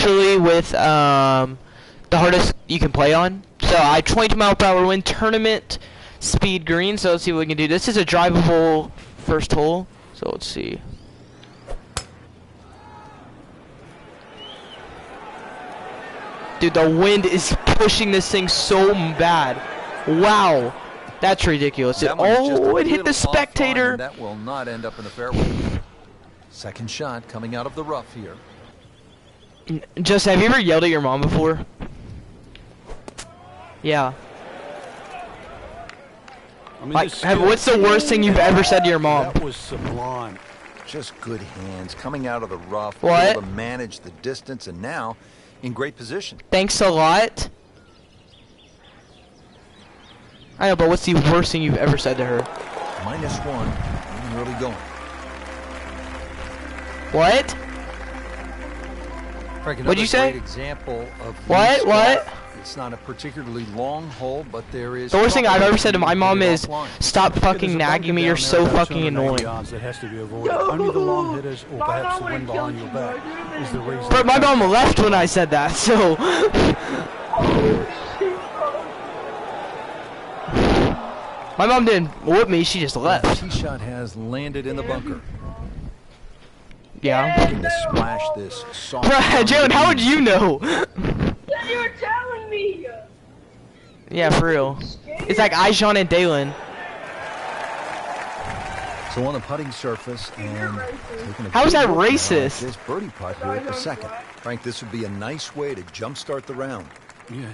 literally with the hardest you can play on. So I 22 mile per hour wind tournament speed green. So let's see what we can do. This is a drivable first hole. So let's see. Dude, the wind is pushing this thing so bad. Wow, that's ridiculous. Oh, it hit the spectator. That will not end up in the fairway. Second shot coming out of the rough here. Just, have you ever yelled at your mom before? Yeah. I mean, like, what's the worst thing you've ever said to your mom? That was sublime. Just good hands coming out of the rough. What? Able to manage the distance, and now in great position. Thanks a lot. I know, but what's the worst thing you've ever said to her? -1, even really going. What? Frank, what'd you say? Great example of what? It's not a particularly long hole, but there is. The worst thing I've ever said to my mom is, "Stop fucking nagging me. You're so fucking annoying." That has to be avoided. Only the long hitters, or perhaps the wind behind your back, is the reason. But my mom left when I said that, so. My mom didn't whoop me, she just left. The tee shot has landed in the bunker. Yeah. Looking to splash this soft. Bruh, Jalen, how would you know? You were telling me. Yeah, for real. It's like Ijon and Dalen. So on the putting surface and how is that racist? This birdie putt here at the second. Frank, this would be a nice way to jumpstart the round. Yeah,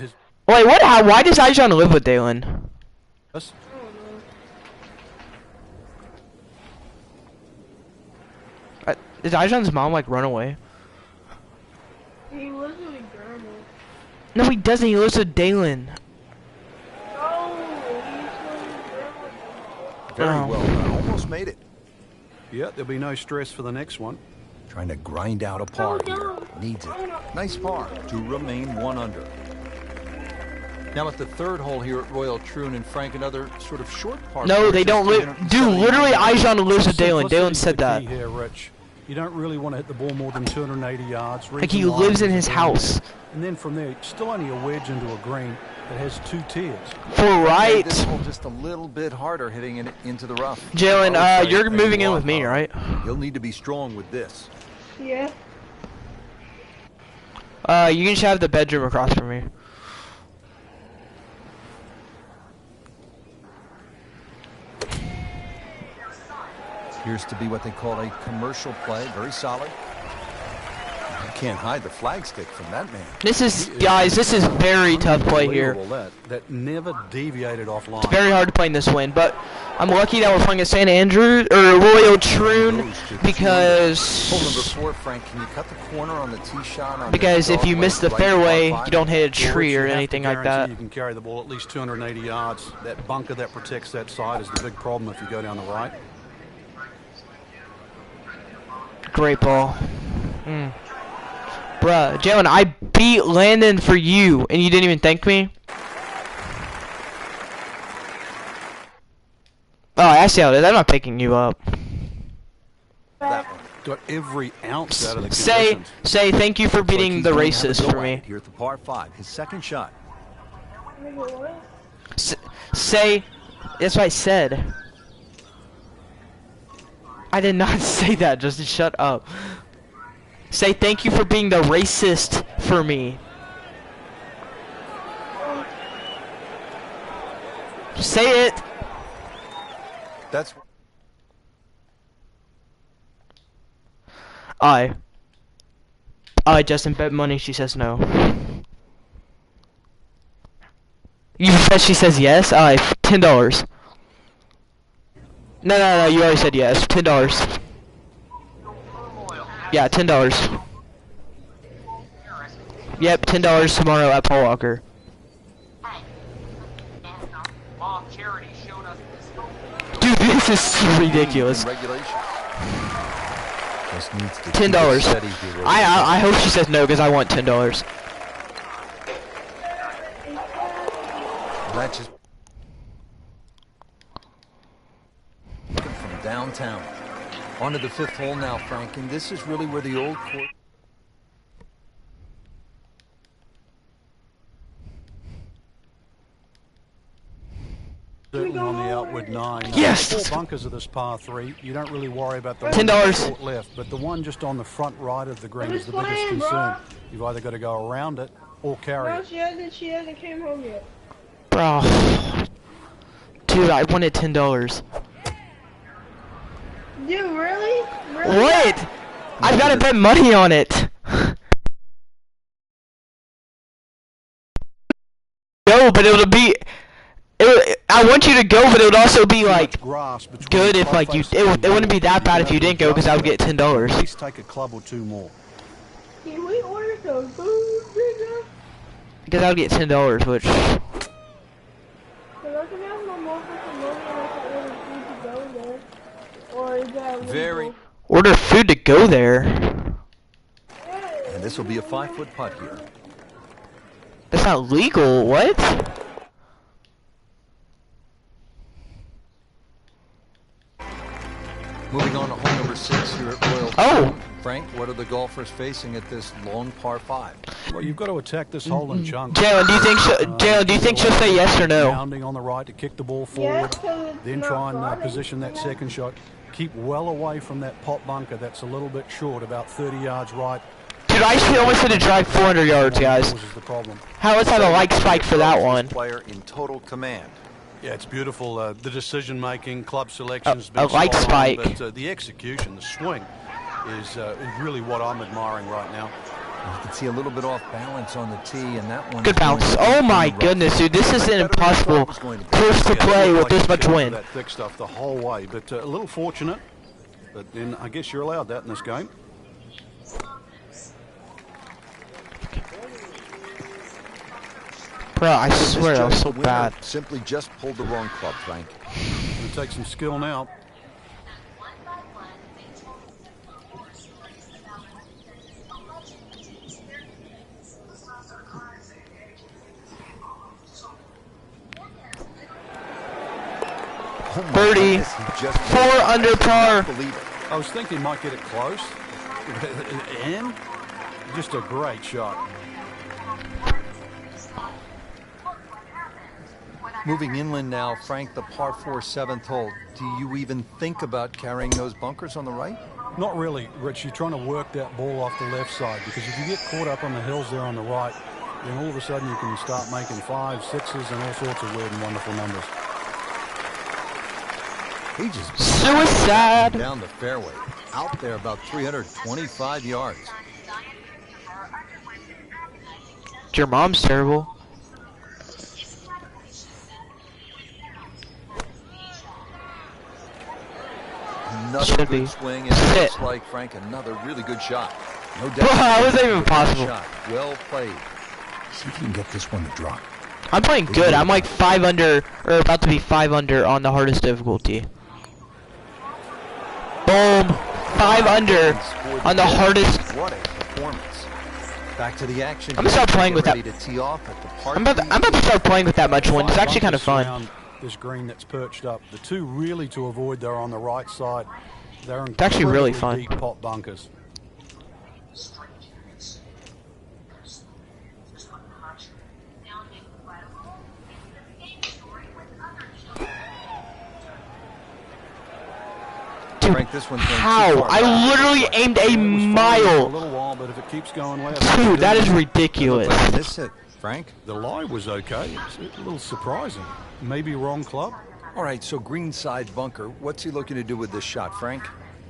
wait, what? Why does Ijon live with Dalen? Did Ijon's mom like run away? He lives with his grandma. No, he doesn't. He lives with Dalen. No, he's with his grandma. Very well done. Almost made it. Yeah, there'll be no stress for the next one. Trying to grind out a par here. Needs it. Nice par to remain 1 under. Now at the third hole here at Royal Troon, and Frank, another sort of short par. No, they don't live. Dude, literally, Ijon lives with Dalen. Dalen said that. Here, Rich. You don't really want to hit the ball more than 280 yards. Like he lives in his house. And then from there, still only a wedge into a green that has 2 tiers. For right. This hole just a little bit harder hitting it into the rough. Jalen, you're moving in with me, right? You'll need to be strong with this. Yeah. You can just have the bedroom across from me. Appears to be what they call a commercial play. Very solid. You can't hide the flagstick from that man. This is, guys, this is very tough play here. That never deviated offline. It's very hard to play in this wind, but I'm lucky that we're playing at St. Andrews or Royal Troon because. Hole number 4, Frank. Can you cut the corner on the tee shot? On because if you miss the fairway, you don't hit a tree or anything like that. You can carry the ball at least 280 yards. That bunker that protects that side is the big problem if you go down the right. Great ball. Bruh, Jalen, I beat Landon for you, and you didn't even thank me? Oh, I see how it is. I'm not picking you up. That one got every ounce out of the say thank you for beating the racist for me. Here at the par 5, his second shot. Say, that's what I said. I did not say that, just shut up. Say thank you for being the racist for me. Say it. That's. I Justin bet money. She says no. You bet she says yes. $10. No. You already said yes. $10. Yeah, $10. Yep, $10 tomorrow at Paul Walker. Dude, this is ridiculous. $10. I hope she says no because I want $10. That just from downtown. On to the 5th hole now, Frank, and this is really where the old court. certainly on the outward 9. Yes! 4 bunkers of this par 3. You don't really worry about the $10. one short left, but the one just on the front right of the green I'm is the just biggest playing, concern. bro. You've either got to go around it or carry No, it. she hasn't came home yet. Bro. Dude, I wanted $10. Dude, really? What? I've got to bet money on it. No, but it'll be. I want you to go, but it would also be like Grass between good the if like you. club face It and wouldn't be that bad if you didn't go, because I would get $10. At least take a club or 2 more. Can we order some food, nigga? Because I would get $10, which. Cause I can have my mom for some money and I can order food to go there. Or is that illegal? Very. Order food to go there. And this will be a 5-foot putt here. That's not legal. What? Moving on to hole number 6 here at Royal. Oh. Frank, what are the golfers facing at this long par 5? Well, you've got to attack this hole in chunks. Jalen, do you think? Jalen, do you think she'll say yes or no? Pounding on the right to kick the ball Yes, forward. 'cause it's Then not try and flooding. position that second shot. Keep well away from that pot bunker. That's a little bit short, about 30 yards right. Dude, I should almost hit a drive 400 yards, guys. Causes the problem. How? Let's have a like spike for that one. Player in total command. Yeah, it's beautiful. The decision-making, club selection's A been light spot on, spike. but the execution, the swing, is really what I'm admiring right now. You can see a little bit off balance on the tee, and that one. Good bounce. Oh my goodness, dude, this is an impossible course to play with this much wind. That thick stuff the whole way, but a little fortunate. But then I guess you're allowed that in this game. Bro, I swear that was so bad. Simply just pulled the wrong club, Frank. It'll take some skill now. Oh my Birdie. goodness, he just 4 under par. I believe it. I was thinking he might get it close, and just a great shot. Moving inland now, Frank, the par 4 7th hole. Do you even think about carrying those bunkers on the right? Not really, Rich. You're trying to work that ball off the left side, because if you get caught up on the hills there on the right, then all of a sudden you can start making 5s, 6s, and all sorts of weird and wonderful numbers. He just Suicide. down the fairway, out there about 325 yards. Your mom's terrible. Another Should good be. swing, and Sit. looks like, Frank, another really good shot. No doubt. How was that even possible? Shot. Well played. See if you can get this one to drop. I'm playing good. I'm like 5 under, or about to be 5 under on the hardest difficulty. Boom. 5 under on the hardest. What a performance. Back to the action. I'm gonna start playing with that. Ready to tee off at the par I'm about to start playing with that much wind. It's actually kind of Bunkers fun. surround this green that's perched up. The two really to avoid, they're on the right side. They're actually really incredibly fun. deep pot bunkers. Dude, Frank, this one's going too how? far I back. literally aimed a It was fine for a mile. little while, but if it keeps going left, Dude, that is ridiculous. Miss it, Frank. the lie was okay. It's a little surprising. Maybe wrong club. All right, so green side bunker. What's he looking to do with this shot, Frank?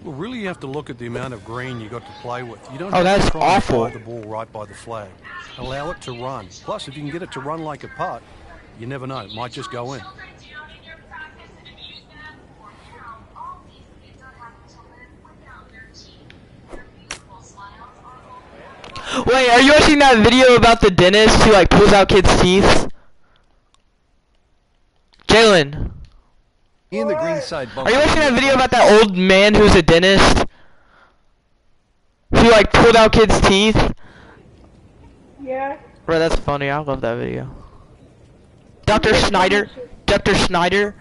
Well, really, you have to look at the amount of green you got to play with. You don't Oh, have that's to try and awful. fly the ball right by the flag. Allow it to run. Plus, if you can get it to run like a putt, you never know. It might just go in. Wait, are you watching that video about the dentist who like pulls out kids' teeth? Jalen, In the green side bunker. are you watching that video about that old man who's a dentist? Who like pulled out kids' teeth? Yeah. Bro, that's funny. I love that video. Dr. Snyder. Dr. Snyder.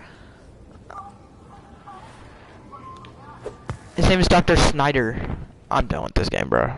His name is Dr. Snyder. I'm done with this game, bro.